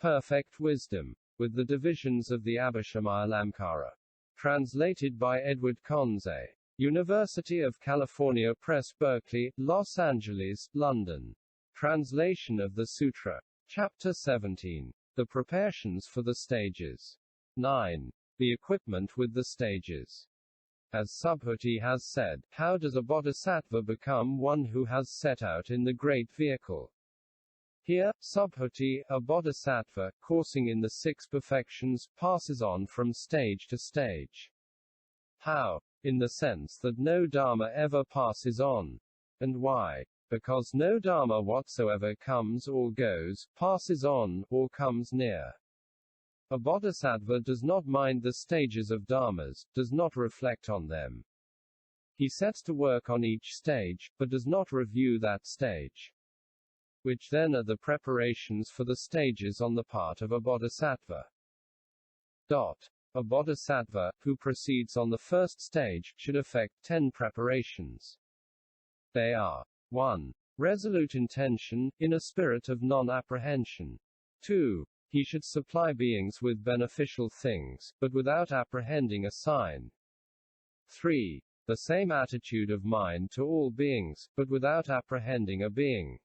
Perfect wisdom, with the divisions of the Abhishamaya-lamkara. Translated by Edward Conze. University of California Press, Berkeley, Los Angeles, London. Translation of the Sutra. Chapter 17. The Preparations for the Stages. 9. The Equipment with the Stages. As Subhuti has said, how does a bodhisattva become one who has set out in the great vehicle? Here, Subhuti, a bodhisattva, coursing in the 6 perfections, passes on from stage to stage. How? In the sense that no dharma ever passes on. And why? Because no dharma whatsoever comes or goes, passes on, or comes near. A bodhisattva does not mind the stages of dharmas, does not reflect on them. He sets to work on each stage, but does not review that stage. Which then are the preparations for the stages on the part of a bodhisattva. A bodhisattva, who proceeds on the first stage, should effect 10 preparations. They are: 1. Resolute intention, in a spirit of non-apprehension. 2. He should supply beings with beneficial things, but without apprehending a sign. 3. The same attitude of mind to all beings, but without apprehending a being.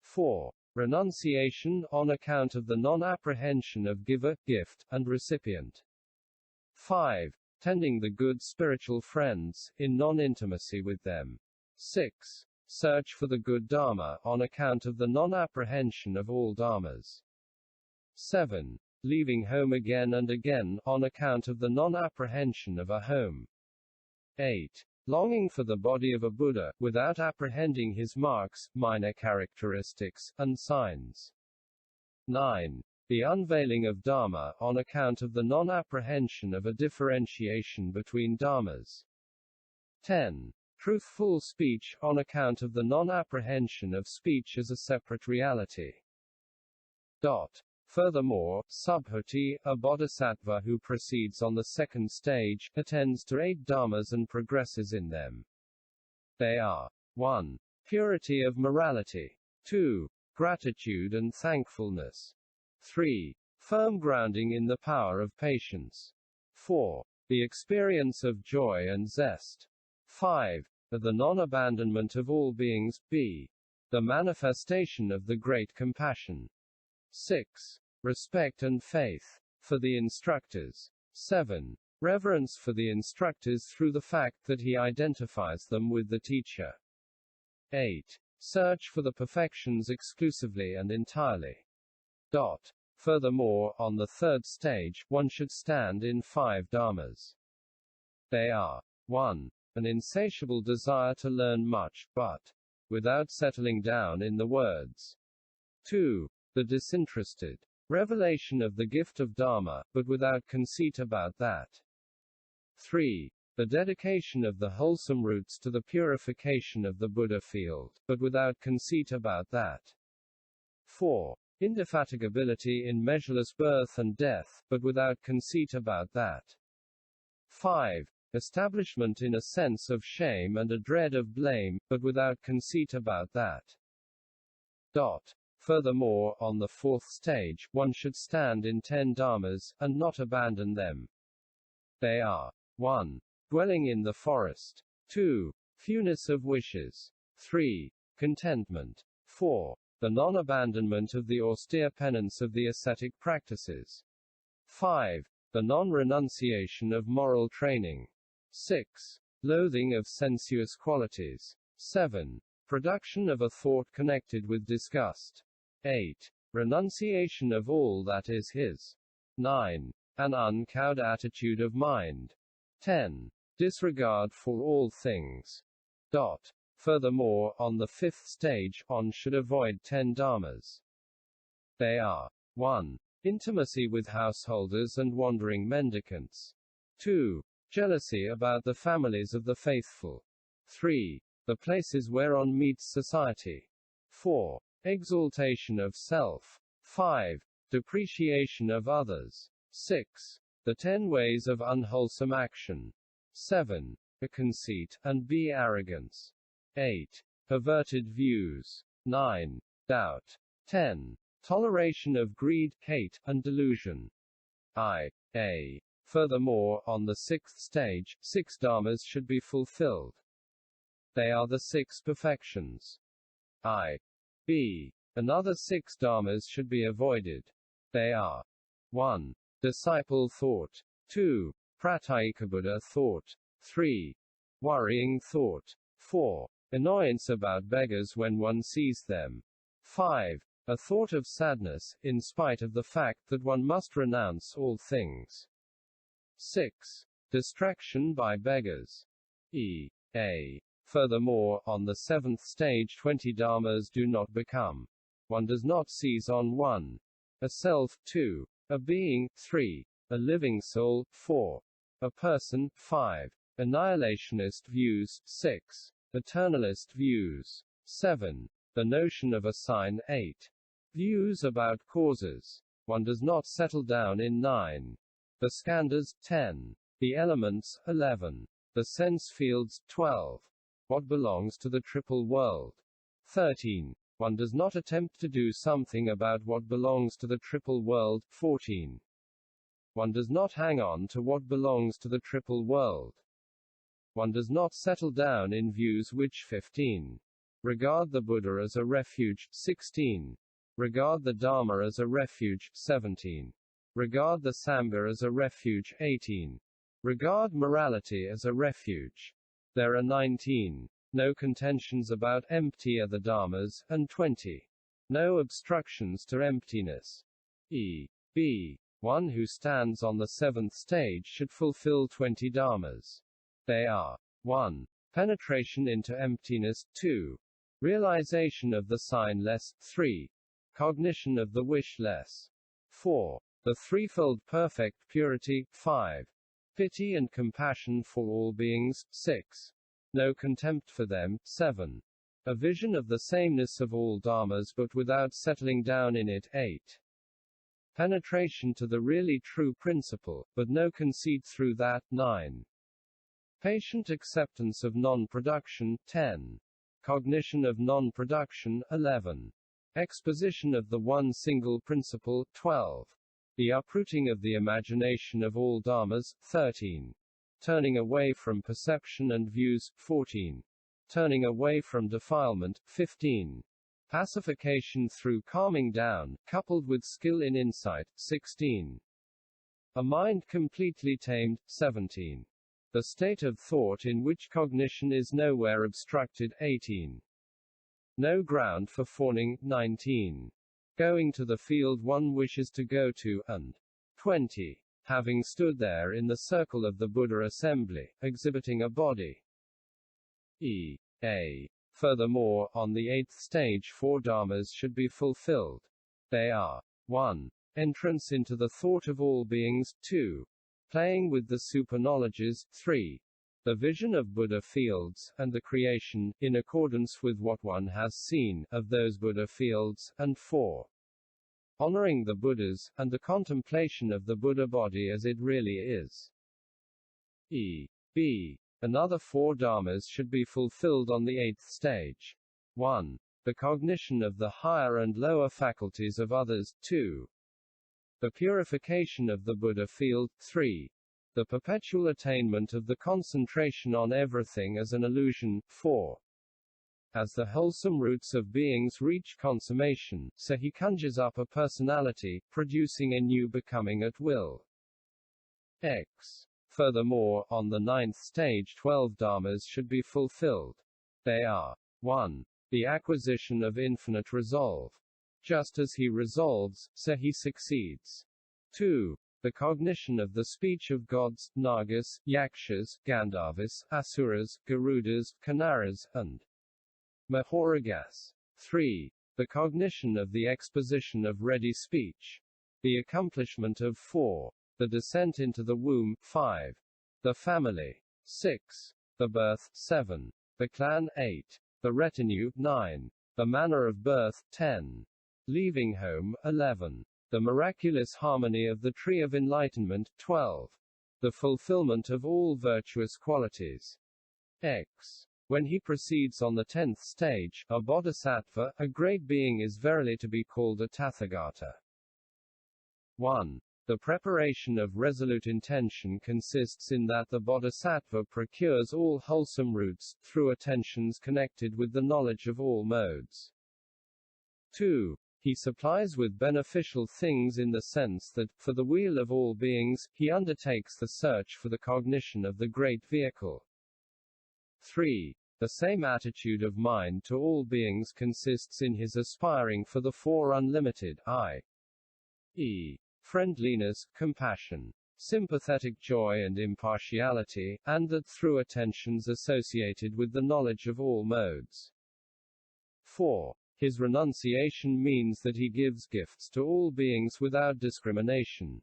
4. Renunciation, on account of the non-apprehension of giver, gift, and recipient. 5. Tending the good spiritual friends, in non-intimacy with them. 6. Search for the good dharma, on account of the non-apprehension of all dharmas. 7. Leaving home again and again, on account of the non-apprehension of a home. 8. Longing for the body of a Buddha, without apprehending his marks, minor characteristics, and signs. 9. The unveiling of Dharma, on account of the non-apprehension of a differentiation between dharmas. 10. Truthful speech, on account of the non-apprehension of speech as a separate reality. Furthermore, Subhuti, a bodhisattva who proceeds on the second stage, attends to 8 dharmas and progresses in them. They are: 1. Purity of morality. 2. Gratitude and thankfulness. 3. Firm grounding in the power of patience. 4. The experience of joy and zest. 5. The non-abandonment of all beings. B. The manifestation of the great compassion. 6. Respect and faith for the instructors. 7. Reverence for the instructors through the fact that he identifies them with the teacher. 8. Search for the perfections exclusively and entirely. Furthermore, on the third stage, one should stand in 5 dharmas. They are: 1. An insatiable desire to learn much, but without settling down in the words. 2. The disinterested revelation of the gift of Dharma, but without conceit about that. 3. The dedication of the wholesome roots to the purification of the Buddha field, but without conceit about that. 4. Indefatigability in measureless birth and death, but without conceit about that. 5. Establishment in a sense of shame and a dread of blame, but without conceit about that. Furthermore, on the fourth stage, one should stand in 10 dharmas, and not abandon them. They are: 1. Dwelling in the forest. 2. Fewness of wishes. 3. Contentment. 4. The non-abandonment of the austere penance of the ascetic practices. 5. The non-renunciation of moral training. 6. Loathing of sensuous qualities. 7. Production of a thought connected with disgust. 8. Renunciation of all that is his. 9. An uncowed attitude of mind. 10. Disregard for all things. Furthermore, on the fifth stage, one should avoid 10 dharmas. They are: 1. Intimacy with householders and wandering mendicants. 2. Jealousy about the families of the faithful. 3. The places whereon meets society. 4. Exaltation of self. 5. Depreciation of others. 6. The 10 ways of unwholesome action. 7. Conceit, and arrogance. 8. Perverted views. 9. Doubt. 10. toleration of greed, hate, and delusion. I.A. Furthermore, on the sixth stage, 6 dharmas should be fulfilled. They are the 6 perfections. I.B. Another 6 dharmas should be avoided. They are 1. Disciple thought. 2. Pratyekabuddha-thought. 3. Worrying thought. 4. Annoyance about beggars when one sees them. 5. A thought of sadness, in spite of the fact that one must renounce all things. 6. Distraction by beggars. E.A. Furthermore, on the 7th stage 20 dharmas do not become. One does not seize on 1. A self, 2. A being, 3. A living soul, 4. A person, 5. Annihilationist views, 6. Eternalist views, 7. The notion of a sign, 8. Views about causes. One does not settle down in 9. The skandhas, 10. The elements, 11. The sense fields, 12. What belongs to the triple world. 13. One does not attempt to do something about what belongs to the triple world. 14. One does not hang on to what belongs to the triple world. One does not settle down in views which 15. Regard the Buddha as a refuge. 16. Regard the Dharma as a refuge. 17. Regard the Sangha as a refuge. 18. Regard morality as a refuge. There are 19. No contentions about empty are the dharmas, and 20. No obstructions to emptiness. E.B. One who stands on the 7th stage should fulfill 20 dharmas. They are 1. Penetration into emptiness. 2. Realization of the sign-less. 3. Cognition of the wish-less. 4. The threefold perfect purity. 5. Pity and compassion for all beings. 6. No contempt for them. 7. A vision of the sameness of all dharmas but without settling down in it. 8. Penetration to the really true principle, but no conceit through that. 9. Patient acceptance of non-production. 10. Cognition of non-production. 11. Exposition of the one single principle. 12. The uprooting of the imagination of all dharmas. 13. Turning away from perception and views. 14. Turning away from defilement. 15. Pacification through calming down, coupled with skill in insight. 16. A mind completely tamed. 17. The state of thought in which cognition is nowhere obstructed. 18. No ground for fawning. 19. Going to the field one wishes to go to, and 20. Having stood there in the circle of the Buddha assembly, exhibiting a body. E.A. Furthermore, on the 8th stage 4 dharmas should be fulfilled. They are 1. Entrance into the thought of all beings. 2. Playing with the superknowledges. 3. The vision of Buddha fields, and the creation, in accordance with what one has seen, of those Buddha fields. And 4. Honoring the Buddhas, and the contemplation of the Buddha body as it really is. E.B. Another 4 dharmas should be fulfilled on the 8th stage. 1. The cognition of the higher and lower faculties of others. 2. The purification of the Buddha field. 3. The perpetual attainment of the concentration on everything as an illusion. 4. As the wholesome roots of beings reach consummation, so he conjures up a personality, producing a new becoming at will. X. Furthermore, on the 9th stage 12 dharmas should be fulfilled. They are 1. The acquisition of infinite resolve. Just as he resolves, so he succeeds. 2. The cognition of the speech of gods, Nagas, Yakshas, Gandharvas, Asuras, Garudas, Kinnaras, and Mahoragas. 3. The cognition of the exposition of ready speech. The accomplishment of 4. The descent into the womb. 5. The family. 6. The birth. 7. The clan. 8. The retinue. 9. The manner of birth. 10. Leaving home. 11. The miraculous harmony of the tree of enlightenment. 12. The fulfillment of all virtuous qualities. X. When he proceeds on the 10th stage, a bodhisattva, a great being is verily to be called a Tathagata. 1. The preparation of resolute intention consists in that the bodhisattva procures all wholesome roots, through attentions connected with the knowledge of all modes. 2. He supplies with beneficial things in the sense that, for the weal of all beings, he undertakes the search for the cognition of the great vehicle. 3. The same attitude of mind to all beings consists in his aspiring for the four unlimited, i.e., friendliness, compassion, sympathetic joy and impartiality, and that through attentions associated with the knowledge of all modes. 4. His renunciation means that he gives gifts to all beings without discrimination.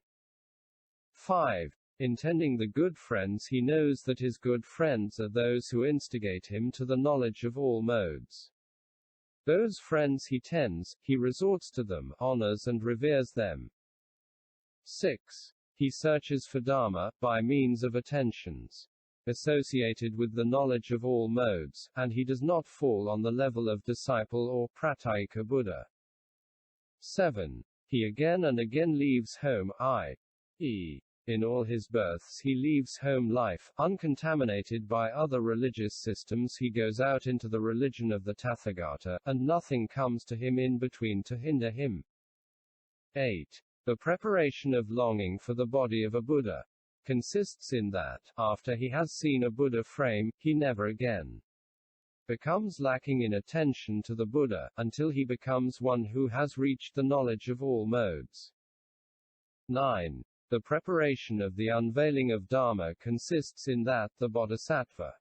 5. Intending the good friends, he knows that his good friends are those who instigate him to the knowledge of all modes. Those friends he tends, he resorts to them, honors and reveres them. 6. He searches for dharma, by means of attentions associated with the knowledge of all modes, and he does not fall on the level of disciple or Pratyekabuddha. 7. He again and again leaves home, i.e., in all his births he leaves home life, uncontaminated by other religious systems. He goes out into the religion of the Tathagata, and nothing comes to him in between to hinder him. 8. The preparation of longing for the body of a Buddha consists in that, after he has seen a Buddha frame, he never again becomes lacking in attention to the Buddha, until he becomes one who has reached the knowledge of all modes. 9. The preparation of the unveiling of Dharma consists in that, the bodhisattva,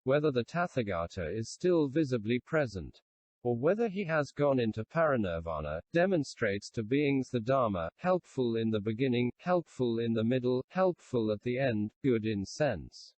whether the Tathagata is still visibly present, or whether he has gone into parinirvana, demonstrates to beings the Dharma, helpful in the beginning, helpful in the middle, helpful at the end, good in sense.